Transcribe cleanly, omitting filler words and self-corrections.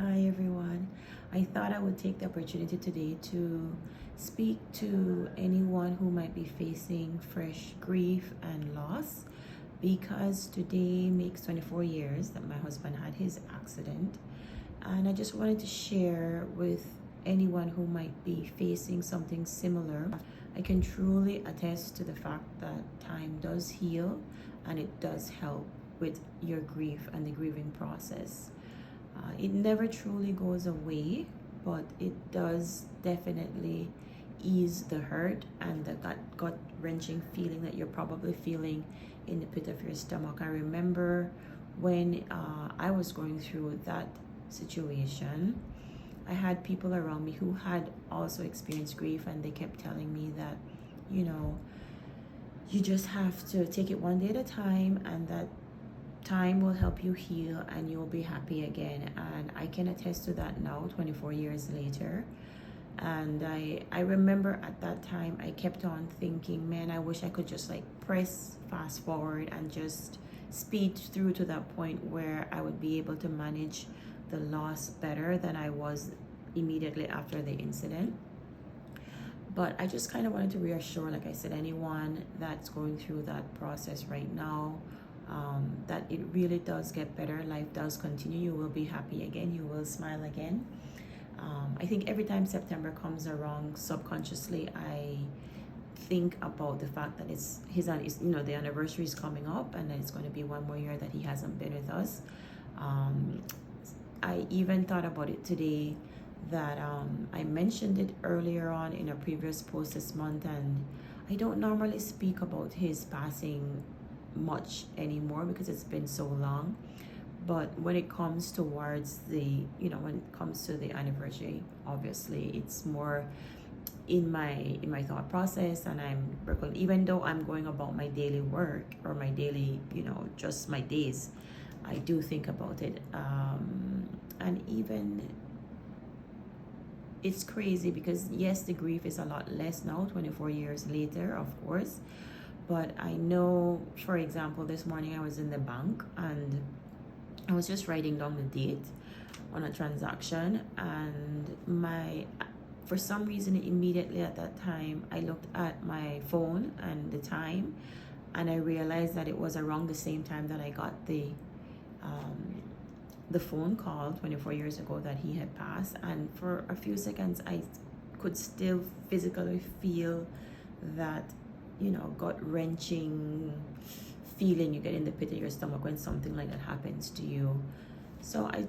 Hi everyone. I thought I would take the opportunity today to speak to anyone who might be facing fresh grief and loss because today makes 24 years that my husband had his accident. And I just wanted to share with anyone who might be facing something similar. I can truly attest to the fact that time does heal and it does help with your grief and the grieving process. It never truly goes away, but it does definitely ease the hurt and the gut wrenching feeling that you're probably feeling in the pit of your stomach. I remember when I was going through that situation, I had people around me who had also experienced grief, and they kept telling me that, you know, you just have to take it one day at a time, and that time will help you heal and you'll be happy again. And I can attest to that now, 24 years later. And I remember at that time I kept on thinking, man, I wish I could just like press fast forward and just speed through to that point where I would be able to manage the loss better than I was immediately after the incident. But I just kind of wanted to reassure, like I said, anyone that's going through that process right now, that it really does get better. Life does continue. You will be happy again. You will smile again. I think every time September comes around, subconsciously, I think about the fact that it's the anniversary is coming up, and then it's going to be one more year that he hasn't been with us. I even thought about it today that I mentioned it earlier on in a previous post this month, and I don't normally speak about his passing much anymore because it's been so long. But when it comes towards when it comes to the anniversary, obviously it's more in my thought process, and I'm working, even though I'm going about my daily work or my daily, just my days, I do think about it. And even it's crazy because yes, the grief is a lot less now, 24 years later, of course. But I know, for example, this morning I was in the bank and I was just writing down the date on a transaction, and for some reason, immediately at that time, I looked at my phone and the time, and I realized that it was around the same time that I got the phone call 24 years ago that he had passed. And for a few seconds, I could still physically feel that, gut-wrenching feeling you get in the pit of your stomach when something like that happens to you. So I